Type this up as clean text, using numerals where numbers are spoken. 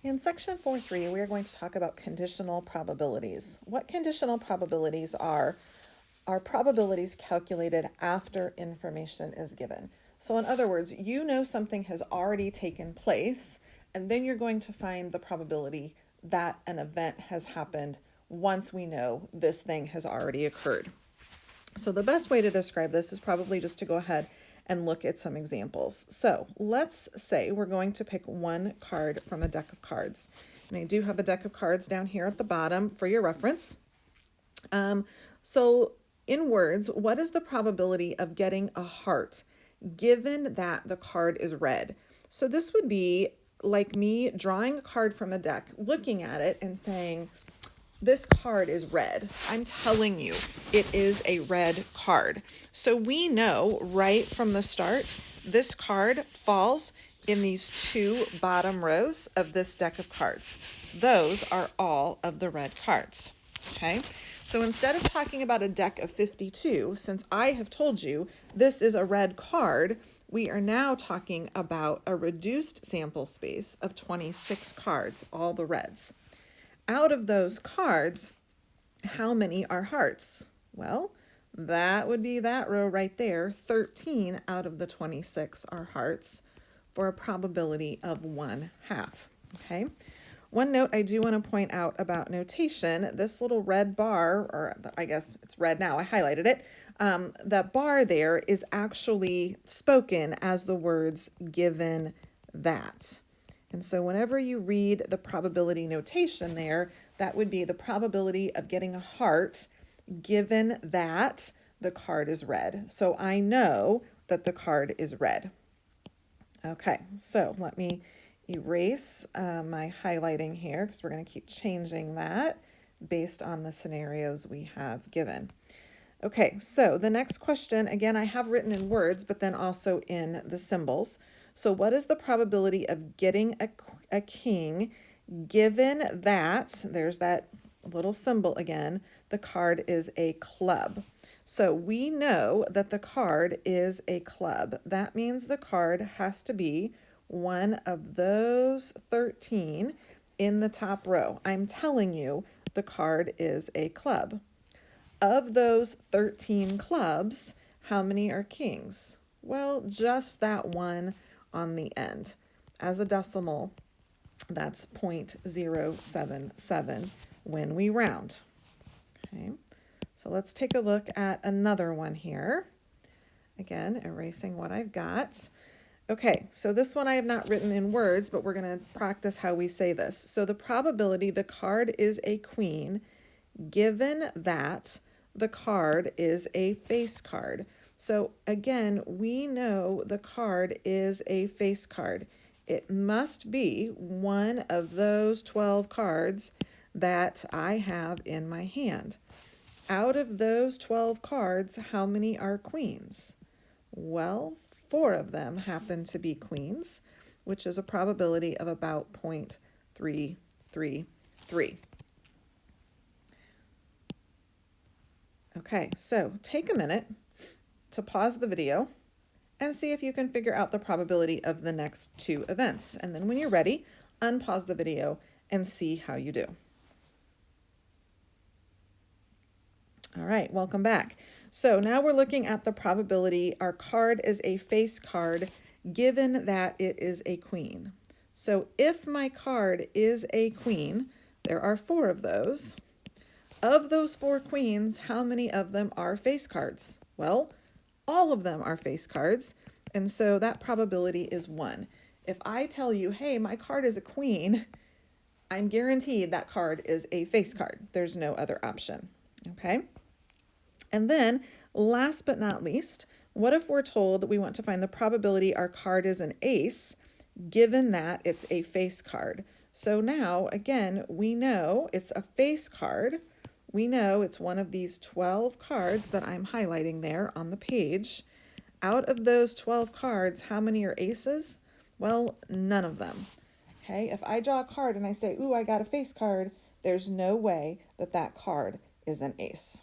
In section 4.3, we are going to talk about conditional probabilities. What conditional probabilities are probabilities calculated after information is given. So in other words, you know something has already taken place, and then you're going to find the probability that an event has happened once we know this thing has already occurred. So the best way to describe this is probably just to go ahead and look at some examples. So let's say we're going to pick one card from a deck of cards. And I do have a deck of cards down here at the bottom for your reference. So in words, what is the probability of getting a heart given that the card is red? So this would be like me drawing a card from a deck, looking at it and saying, this card is red. I'm telling you, it is a red card. So we know right from the start, this card falls in these two bottom rows of this deck of cards. Those are all of the red cards, okay? So instead of talking about a deck of 52, since I have told you this is a red card, we are now talking about a reduced sample space of 26 cards, all the reds. Out of those cards, how many are hearts? Well, that would be that row right there. 13 out of the 26 are hearts for a probability of 1/2. Okay. One note I do want to point out about notation, this little red bar, or I guess it's red now, I highlighted it. That bar there is actually spoken as the words given that. And so whenever you read the probability notation there, that would be the probability of getting a heart given that the card is red. So I know that the card is red. Okay, so let me erase my highlighting here because we're going to keep changing that based on the scenarios we have given. Okay, so the next question, again, I have written in words, but then also in the symbols. So what is the probability of getting a king given that, there's that little symbol again, the card is a club. So we know that the card is a club. That means the card has to be one of those 13 in the top row. I'm telling you the card is a club. Of those 13 clubs, how many are kings? Well, just that one on the end. As a decimal, that's 0.077 when we round. Okay, so let's take a look at another one here. Again, erasing what I've got. Okay, so this one I have not written in words, but we're going to practice how we say this. So the probability the card is a queen given that the card is a face card. So again, we know the card is a face card. It must be one of those 12 cards that I have in my hand. Out of those 12 cards, how many are queens? Well, 4 of them happen to be queens, which is a probability of about 0.333. Okay, so take a minute to pause the video and see if you can figure out the probability of the next 2 events. And then when you're ready, unpause the video and see how you do. All right, welcome back. So now we're looking at the probability our card is a face card given that it is a queen. So if my card is a queen, there are 4 of those. Of those 4 queens, how many of them are face cards? Well, all of them are face cards, and so that probability is 1. If I tell you, hey, my card is a queen, I'm guaranteed that card is a face card. There's no other option, okay? And then, last but not least, what if we're told we want to find the probability our card is an ace, given that it's a face card? So now, again, we know it's a face card. We know it's one of these 12 cards that I'm highlighting there on the page. Out of those 12 cards, how many are aces? Well, none of them. Okay, if I draw a card and I say, ooh, I got a face card, there's no way that that card is an ace.